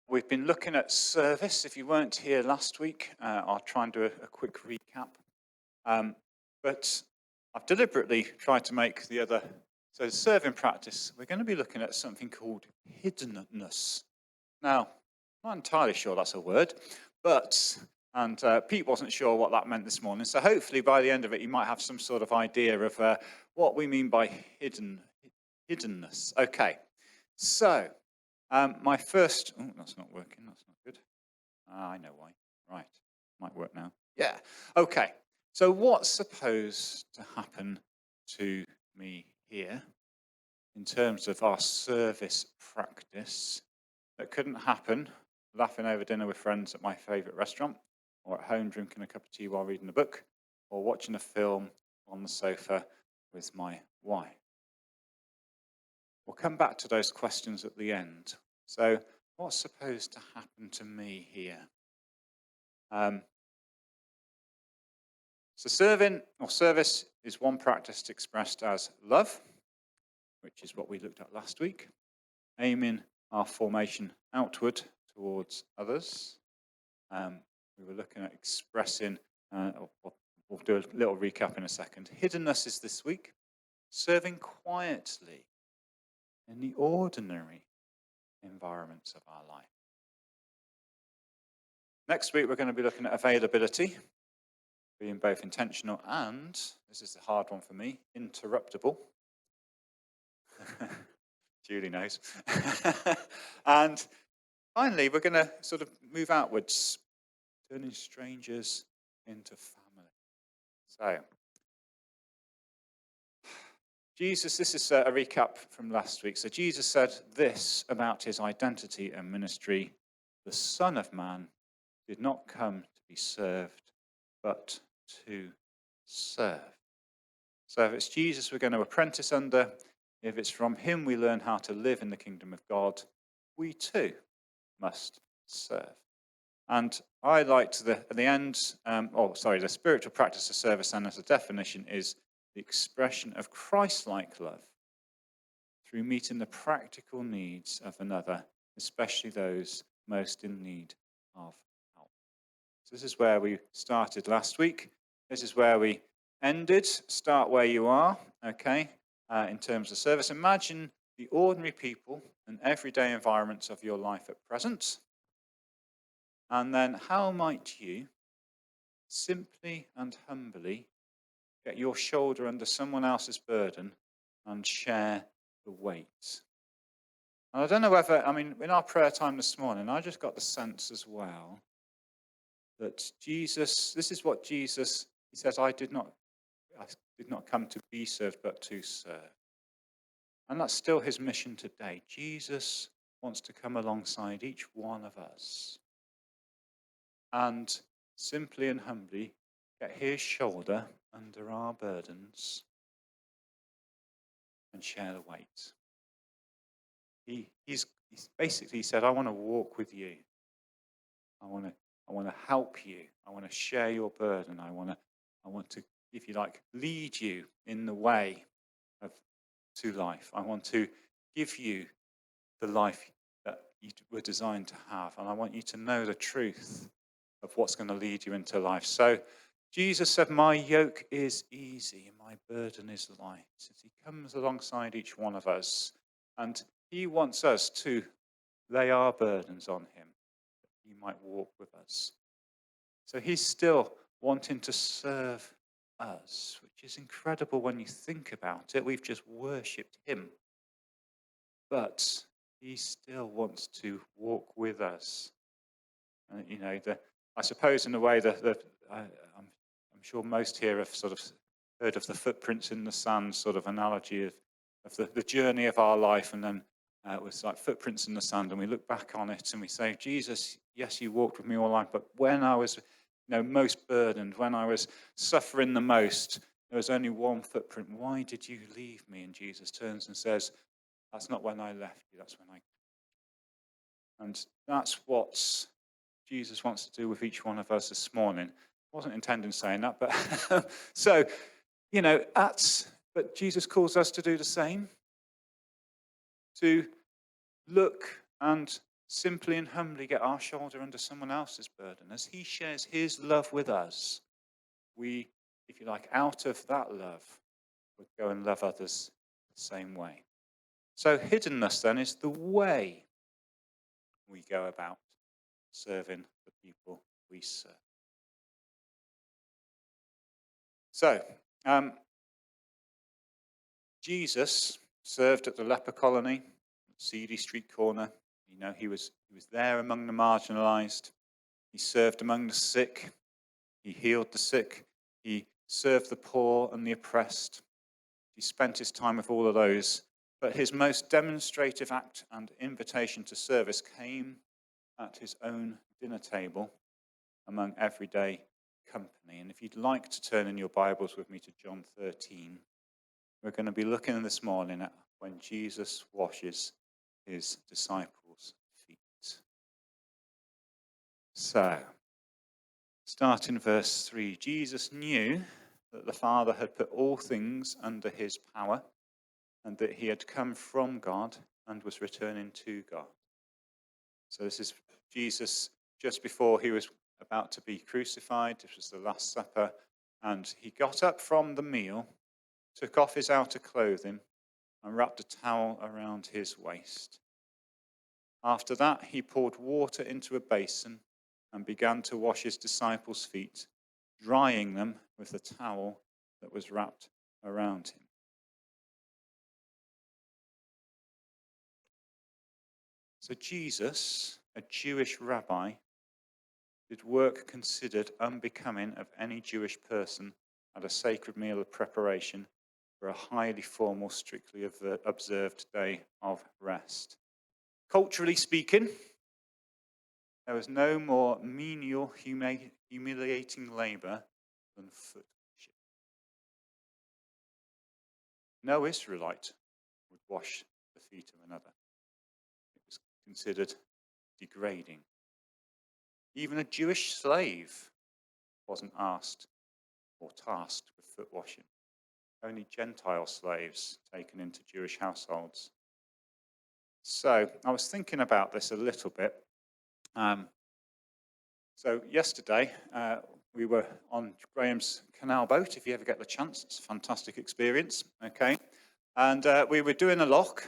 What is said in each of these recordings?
We've been looking at service. If you weren't here last week, I'll try and do a quick recap. But I've deliberately tried to make so serving practice, we're going to be looking at something called hiddenness. Now, I'm not entirely sure that's a word, and Pete wasn't sure what that meant this morning. So hopefully by the end of it, you might have some sort of idea of what we mean by hiddenness. Okay, so my first, that's not working, that's not good. I know why. Right, might work now. Yeah, okay. So what's supposed to happen to me here in terms of our service practice that couldn't happen laughing over dinner with friends at my favourite restaurant, or at home drinking a cup of tea while reading a book, or watching a film on the sofa with my wife? We'll come back to those questions at the end. So what's supposed to happen to me here? So serving or service is one practice expressed as love, which is what we looked at last week, aiming our formation outward towards others. We were looking at expressing, we'll do a little recap in a second. Hiddenness is this week, serving quietly in the ordinary environments of our life. Next week, we're going to be looking at availability, being both intentional and, this is the hard one for me, interruptible. Julie knows. And finally, we're going to sort of move outwards, turning strangers into family. So, Jesus, this is a recap from last week. So Jesus said this about his identity and ministry: the Son of Man did not come to be served, but to serve. So if it's Jesus we're going to apprentice under, if it's from him we learn how to live in the kingdom of God, we too must serve. And I liked at the end, the spiritual practice of service, and as a definition, is the expression of Christ-like love through meeting the practical needs of another, especially those most in need of help. So this is where we started last week. This is where we ended. Start where you are, okay, in terms of service. Imagine the ordinary people and everyday environments of your life at present. And then how might you simply and humbly get your shoulder under someone else's burden and share the weight? And I don't know whether, in our prayer time this morning, I just got the sense as well that Jesus, this is what Jesus, he says, I did not come to be served, but to serve. And that's still his mission today. Jesus wants to come alongside each one of us and simply and humbly get his shoulder under our burdens and share the weight. He's basically said, I want to walk with you. I want to help you. I want to share your burden. I want to, if you like, lead you in the way to life. I want to give you the life that you were designed to have. And I want you to know the truth of what's going to lead you into life. So Jesus said, my yoke is easy and my burden is light. As he comes alongside each one of us, and he wants us to lay our burdens on him, that he might walk with us. So he's still wanting to serve us, which is incredible when you think about it. We've just worshipped him. But he still wants to walk with us. I suppose in a way that I'm sure most here have sort of heard of the footprints in the sand sort of analogy of the journey of our life, and then it was like footprints in the sand, and we look back on it and we say, Jesus, yes, you walked with me all life, but when I was most burdened, when I was suffering the most, there was only one footprint. Why did you leave me? And Jesus turns and says, that's not when I left you, that's when I... And that's what Jesus wants to do with each one of us this morning. I wasn't intending saying that, but so, but Jesus calls us to do the same, to look and simply and humbly get our shoulder under someone else's burden. As he shares his love with us, we, if you like, out of that love, would go and love others the same way. So hiddenness then is the way we go about serving the people we serve. So, Jesus served at the leper colony, Seedy Street corner. You know, he was there among the marginalized. He served among the sick. He healed the sick. He served the poor and the oppressed. He spent his time with all of those. But his most demonstrative act and invitation to service came at his own dinner table among everyday company. And if you'd like to turn in your Bibles with me to John 13, we're going to be looking this morning at when Jesus washes his disciples' feet. So, start in verse 3. Jesus knew that the Father had put all things under his power, and that he had come from God and was returning to God. So this is Jesus just before he was about to be crucified. This was the Last Supper. And he got up from the meal, took off his outer clothing, and wrapped a towel around his waist. After that, he poured water into a basin and began to wash his disciples' feet, drying them with the towel that was wrapped around him. So Jesus, a Jewish rabbi, did work considered unbecoming of any Jewish person at a sacred meal of preparation for a highly formal, strictly observed day of rest. Culturally speaking, there was no more menial, humiliating labor than foot washing. No Israelite would wash the feet of another. It was considered degrading. Even a Jewish slave wasn't asked or tasked with foot washing. Only Gentile slaves taken into Jewish households. So I was thinking about this a little bit. So yesterday we were on Graham's canal boat. If you ever get the chance, it's a fantastic experience. Okay, and we were doing a lock,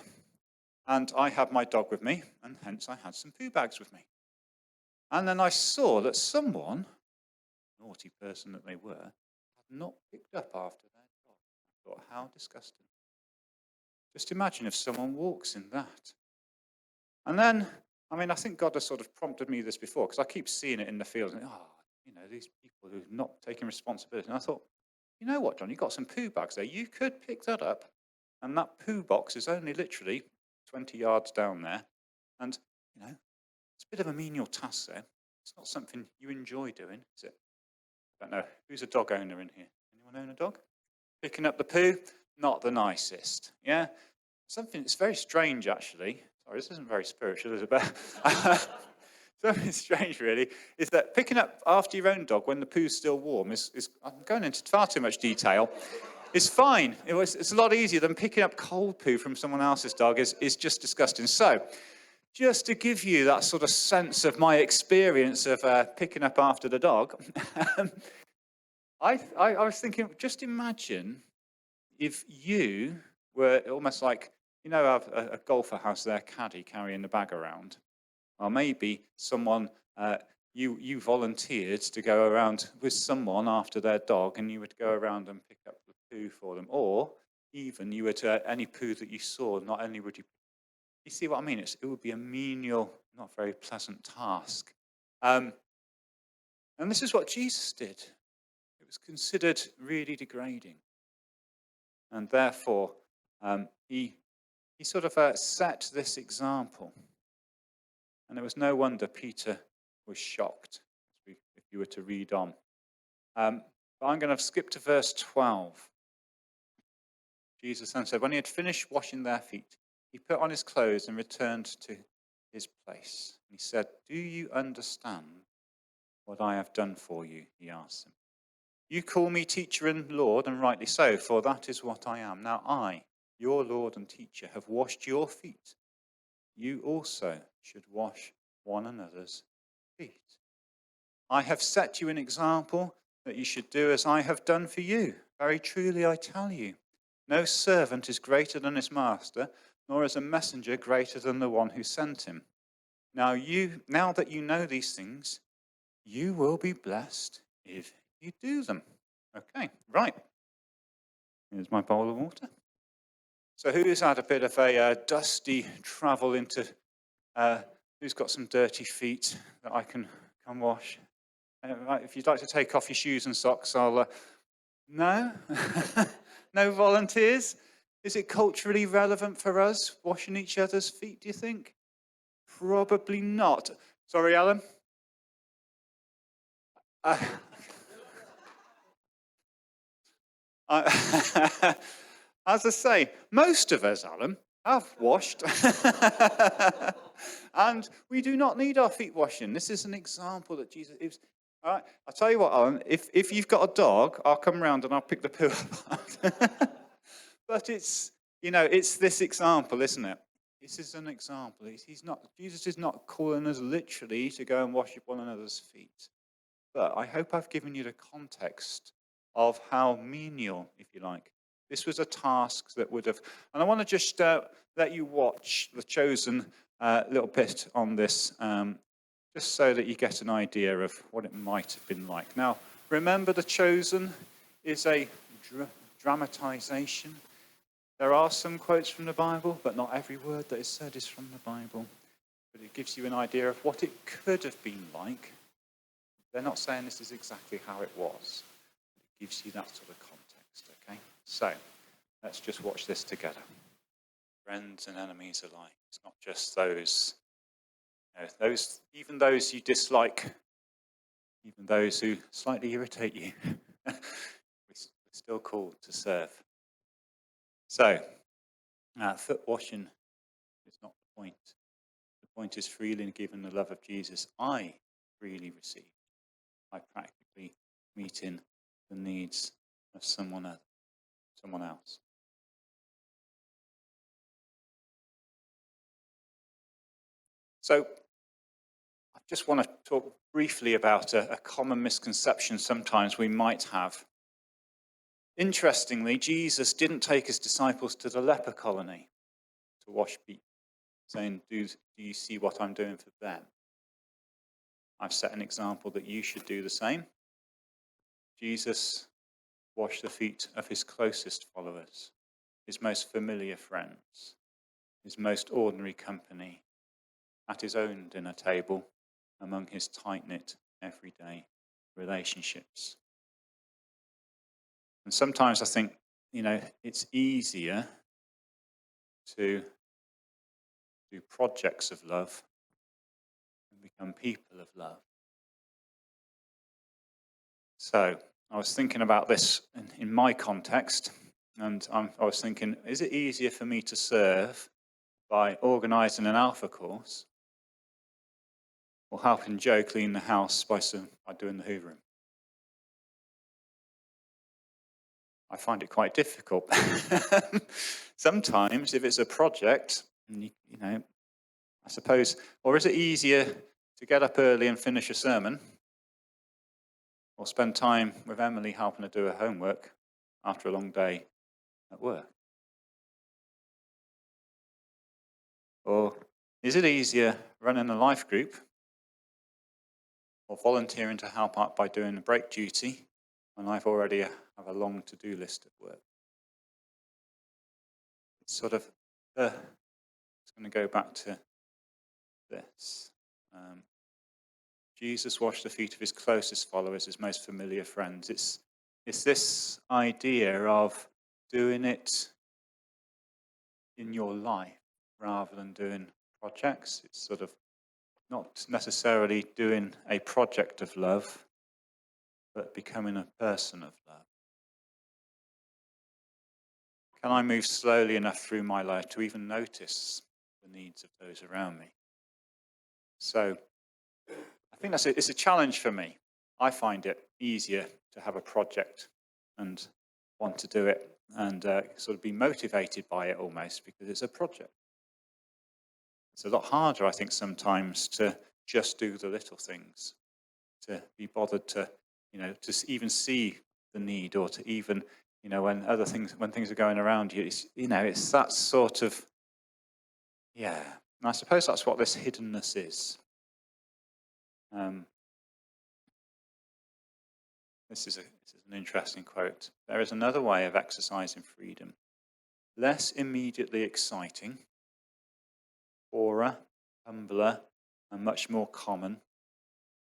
and I had my dog with me, and hence I had some poo bags with me. And then I saw that someone, naughty person that they were, had not picked up after their dog. I thought, how disgusting. Just imagine if someone walks in that. And then, I think God has sort of prompted me this before, because I keep seeing it in the field, and these people who are not taking responsibility. And I thought, you know what, John, you've got some poo bags there. You could pick that up, and that poo box is only literally 20 yards down there. And, it's a bit of a menial task there. It's not something you enjoy doing, is it? I don't know. Who's a dog owner in here? Anyone own a dog? Picking up the poo, not the nicest. Yeah? Something that's very strange, actually. Sorry, this isn't very spiritual, is it? But something strange, really, is that picking up after your own dog when the poo's still warm is I'm going into far too much detail. It's fine. It's a lot easier than picking up cold poo from someone else's dog is just disgusting. So, just to give you that sort of sense of my experience of picking up after the dog, I was thinking, just imagine if you were almost like, a golfer has their caddy carrying the bag around. Or maybe someone, you volunteered to go around with someone after their dog, and you would go around and pick up the poo for them. Or even you would, any poo that you saw, not only would you see what I mean? It would be a menial, not very pleasant task. And this is what Jesus did. It was considered really degrading. And therefore, he sort of set this example. And it was no wonder Peter was shocked, if you were to read on. But I'm going to skip to verse 12. Jesus then said, when he had finished washing their feet, he put on his clothes and returned to his place. He said, do you understand what I have done for you? He asked them. You call me teacher and Lord, and rightly so, for that is what I am. Now I, your Lord and teacher, have washed your feet. You also should wash one another's feet. I have set you an example that you should do as I have done for you. Very truly I tell you, no servant is greater than his master, nor is a messenger greater than the one who sent him. Now that you know these things, you will be blessed if you do them. Okay, right. Here's my bowl of water. So who's had a bit of a dusty travel into, who's got some dirty feet that I can come wash? Right, if you'd like to take off your shoes and socks, I'll... No? No volunteers? Is it culturally relevant for us, washing each other's feet, do you think? Probably not. Sorry, Alan? As I say, most of us, Alan, have washed. And we do not need our feet washing. This is an example that Jesus gives. All right, I'll tell you what, Alan, if you've got a dog, I'll come round and I'll pick the poo up. But it's this example, isn't it? This is an example. Jesus is not calling us literally to go and wash one another's feet. But I hope I've given you the context of how menial, if you like. This was a task that would have... And I want to just let you watch the chosen little bit on this, just so that you get an idea of what it might have been like. Now, remember, the chosen is a dramatization. There are some quotes from the Bible, but not every word that is said is from the Bible. But it gives you an idea of what it could have been like. They're not saying this is exactly how it was. It gives you that sort of context, okay? So, let's just watch this together. Friends and enemies alike. It's not just even those you dislike, even those who slightly irritate you. We're still called to serve. So, foot washing is not the point. The point is freely given the love of Jesus. I freely receive. By practically meeting the needs of someone else. So I just want to talk briefly about a common misconception sometimes we might have. Interestingly, Jesus didn't take his disciples to the leper colony to wash feet, saying, do you see what I'm doing for them? I've set an example that you should do the same. Jesus washed the feet of his closest followers, his most familiar friends, his most ordinary company, at his own dinner table, among his tight-knit, everyday relationships. And sometimes I think, it's easier to do projects of love and become people of love. So I was thinking about this in my context, and I was thinking, is it easier for me to serve by organising an Alpha course, or helping Joe clean the house by doing the hoovering? I find it quite difficult. Sometimes, if it's a project, I suppose, or is it easier to get up early and finish a sermon, or spend time with Emily helping her do her homework after a long day at work? Or is it easier running a life group, or volunteering to help out by doing a break duty when I've already have a long to-do list at work? It's sort of, it's going to go back to this. Jesus washed the feet of his closest followers, his most familiar friends. It's this idea of doing it in your life rather than doing projects. It's sort of not necessarily doing a project of love, but becoming a person of love. Can I move slowly enough through my life to even notice the needs of those around me? So I think it's a challenge for me. I find it easier to have a project and want to do it and sort of be motivated by it almost because it's a project. It's a lot harder, I think, sometimes to just do the little things, to be bothered to, even see the need, or to even, when things are going around you, it's that sort of, yeah. And I suppose that's what this hiddenness is. Um, this is an interesting quote. There is another way of exercising freedom, less immediately exciting, poorer, humbler, and much more common,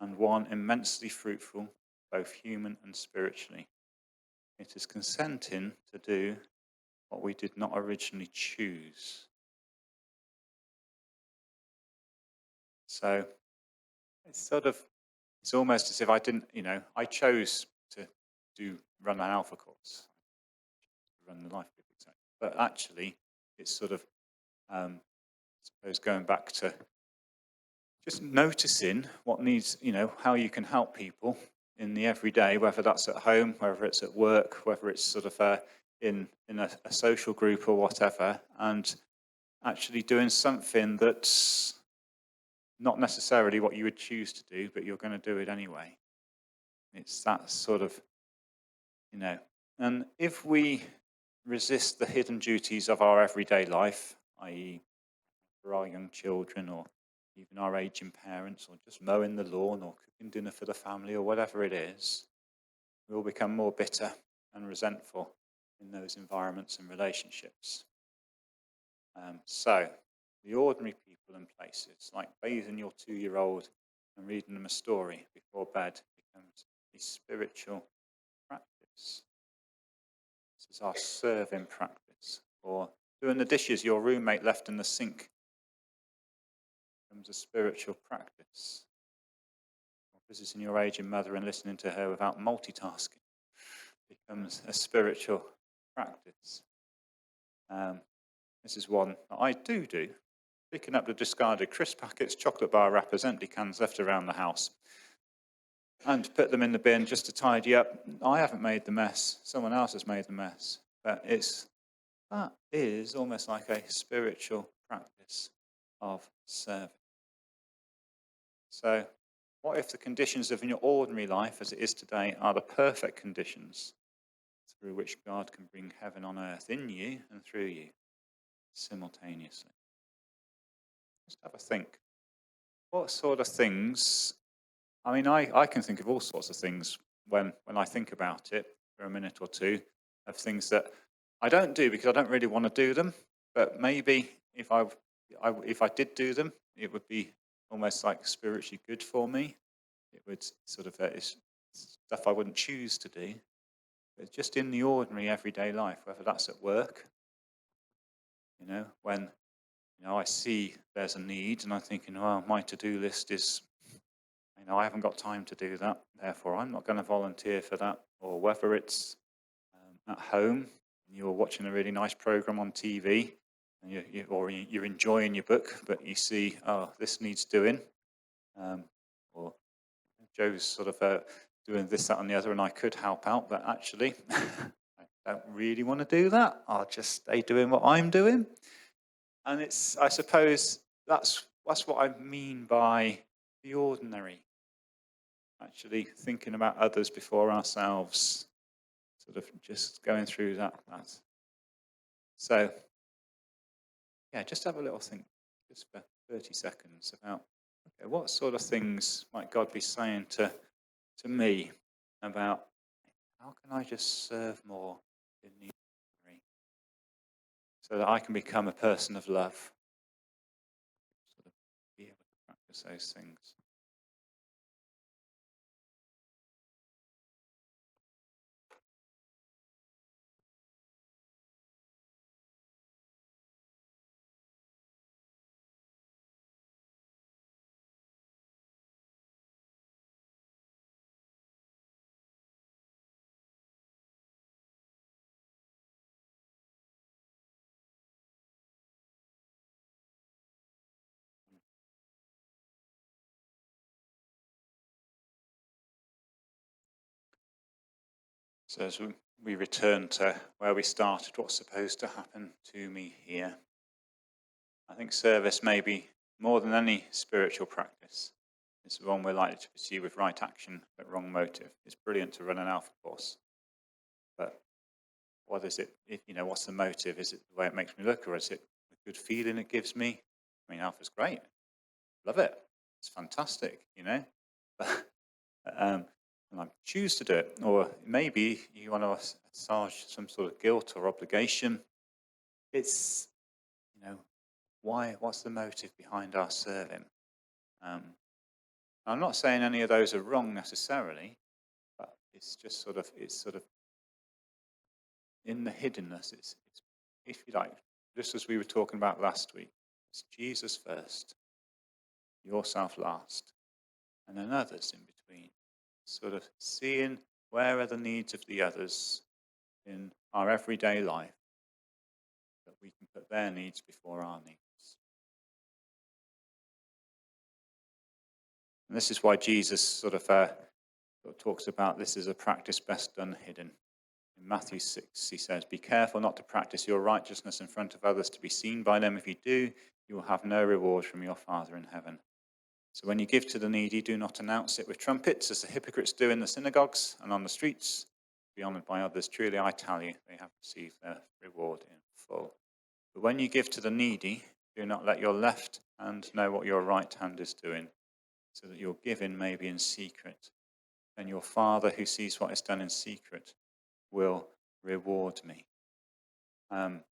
and one immensely fruitful, both human and spiritually. It is consenting to do what we did not originally choose. So it's almost as if I didn't, I chose to run an alpha course, run the life group, etc. But actually, it's sort of, I suppose, going back to just noticing what needs, how you can help people in the everyday, whether that's at home, whether it's at work, whether it's sort of in a social group or whatever, and actually doing something that's not necessarily what you would choose to do, but you're going to do it anyway. It's that sort of, and if we resist the hidden duties of our everyday life, i.e., for our young children, or even our aging parents, or just mowing the lawn, or cooking dinner for the family, or whatever it is, we'll become more bitter and resentful in those environments and relationships. So, the ordinary people and places, like bathing your 2-year-old and reading them a story before bed, becomes a spiritual practice. This is our serving practice. Or doing the dishes your roommate left in the sink becomes a spiritual practice. Or visiting your aging mother and listening to her without multitasking becomes a spiritual practice. This is one that I do. Picking up the discarded crisp packets, chocolate bar wrappers, empty cans left around the house, and put them in the bin just to tidy up. I haven't made the mess. Someone else has made the mess. But that is almost like a spiritual practice of serving. So, what if the conditions of your ordinary life, as it is today, are the perfect conditions through which God can bring heaven on earth in you and through you simultaneously? Just have a think. What sort of things? I mean, I can think of all sorts of things when I think about it for a minute or two, of things that I don't do because I don't really want to do them. But maybe if I did do them, it would be almost like spiritually good for me. It would sort of it's stuff I wouldn't choose to do, but just in the ordinary everyday life, whether that's at work, when I see there's a need and I'm thinking, well, my to-do list is, I haven't got time to do that, therefore I'm not going to volunteer for that. Or whether it's at home, you're watching a really nice program on TV, and you're enjoying your book, but you see, oh, this needs doing, or Joe's sort of doing this, that, and the other, and I could help out, but actually, I don't really want to do that. I'll just stay doing what I'm doing. And I suppose that's what I mean by the ordinary. Actually thinking about others before ourselves, sort of just going through that. So, yeah, just have a little think, just for 30 seconds, about, okay, what sort of things might God be saying to me about how can I just serve more in the ordinary so that I can become a person of love, sort of be able to practice those things. So as we return to where we started, what's supposed to happen to me here? I think service, maybe more than any spiritual practice, is the one we're likely to pursue with right action but wrong motive. It's brilliant to run an alpha course, but what is it? What's the motive? Is it the way it makes me look, or is it a good feeling it gives me? I mean, alpha's great, love it, it's fantastic, and I choose to do it. Or maybe you want to massage some sort of guilt or obligation. It's, why? What's the motive behind our serving? I'm not saying any of those are wrong necessarily, but it's sort of in the hiddenness. It's, if you like, just as we were talking about last week, it's Jesus first, yourself last, and then others in between. Sort of seeing where are the needs of the others in our everyday life, that we can put their needs before our needs. And this is why Jesus sort of talks about this as a practice best done hidden. In Matthew 6, he says, "Be careful not to practice your righteousness in front of others to be seen by them. If you do, you will have no reward from your Father in heaven. So when you give to the needy, do not announce it with trumpets, as the hypocrites do in the synagogues and on the streets, to be honored by others. Truly, I tell you, they have received their reward in full. But when you give to the needy, do not let your left hand know what your right hand is doing, so that your giving may be in secret. Then your Father who sees what is done in secret will reward me." And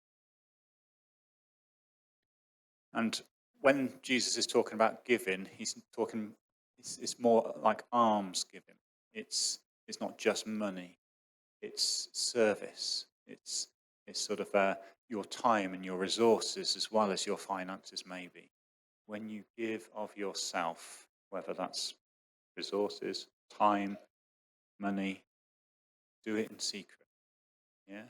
when Jesus is talking about giving, he's talking, it's more like alms giving. It's not just money, it's service. It's sort of your time and your resources as well as your finances, maybe. When you give of yourself, whether that's resources, time, money, do it in secret. Yeah.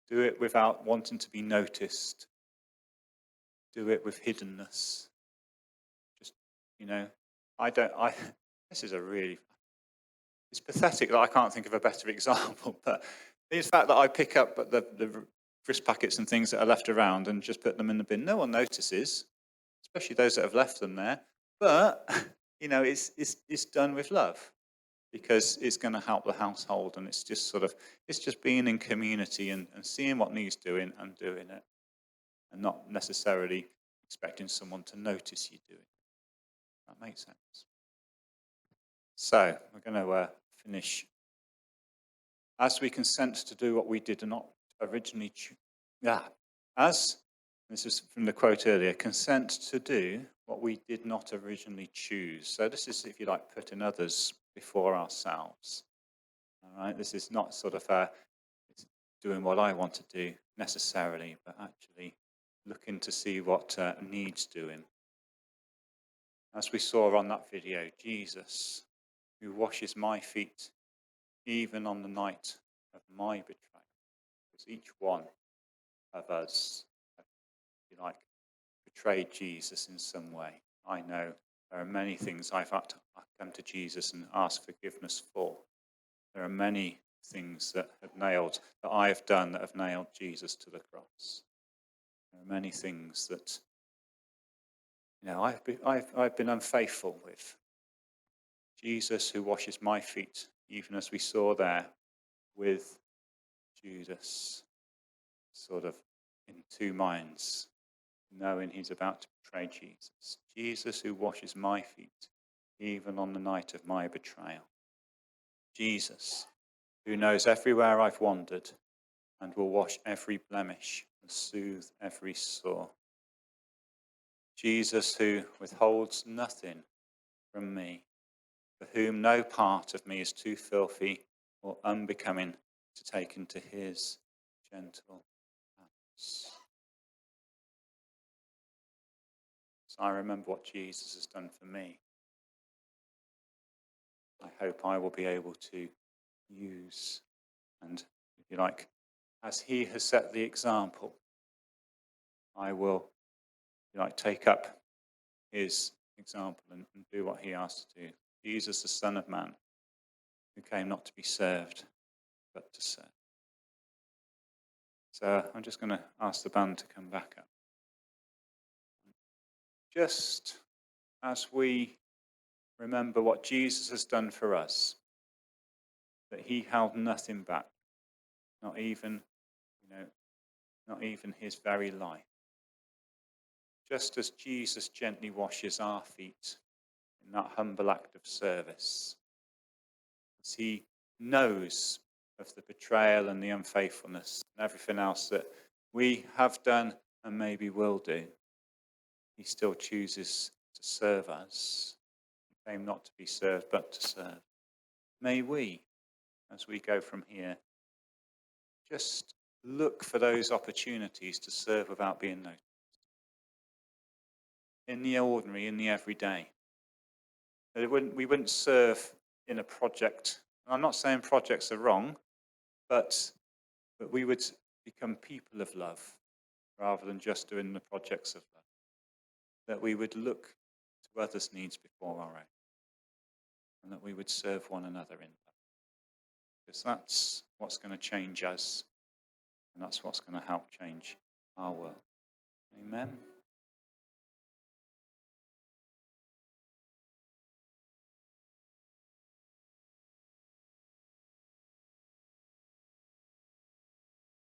Do it without wanting to be noticed. Do it with hiddenness. Just, this is it's pathetic that I can't think of a better example, but the fact that I pick up the crisp packets and things that are left around and just put them in the bin, no one notices, especially those that have left them there. But, it's done with love, because it's going to help the household, and it's just being in community and seeing what needs doing and doing it, and not necessarily expecting someone to notice you doing it. That makes sense. So we're going to finish. As we consent to do what we did not originally choose. This is from the quote earlier, consent to do what we did not originally choose. So this is, if you like, putting others before ourselves. All right, this is not sort of doing what I want to do necessarily, but actually looking to see what needs doing. As we saw on that video, Jesus, who washes my feet even on the night of my betrayal, because each one of us, if you like, betrayed Jesus in some way. I know there are many things I've had to come to Jesus and ask forgiveness for. There are many things that I have done that have nailed Jesus to the cross. There are many things that I've been unfaithful with. Jesus, who washes my feet, even as we saw there with Judas, sort of in two minds, knowing he's about to betray Jesus. Jesus, who washes my feet, even on the night of my betrayal. Jesus, who knows everywhere I've wandered and will wash every blemish and soothe every sore. Jesus, who withholds nothing from me, for whom no part of me is too filthy or unbecoming to take into his gentle hands. So I remember what Jesus has done for me. I hope I will be able to use, and if you like, as he has set the example, I will, if you like, take up his example and do what he asked to do. Jesus, the Son of Man, who came not to be served, but to serve. So I'm just going to ask the band to come back up. just as we remember what Jesus has done for us, that he held nothing back, not even, not even his very life. Just as Jesus gently washes our feet in that humble act of service, as he knows of the betrayal and the unfaithfulness and everything else that we have done and maybe will do, he still chooses to serve us. He came not to be served, but to serve. May we, as we go from here, just look for those opportunities to serve without being noticed. In the ordinary, in the everyday. That we wouldn't serve in a project. I'm not saying projects are wrong, but we would become people of love rather than just doing the projects of love. That we would look to others' needs before our own. And that we would serve one another in that. Because that's what's going to change us. And that's what's going to help change our world. Amen.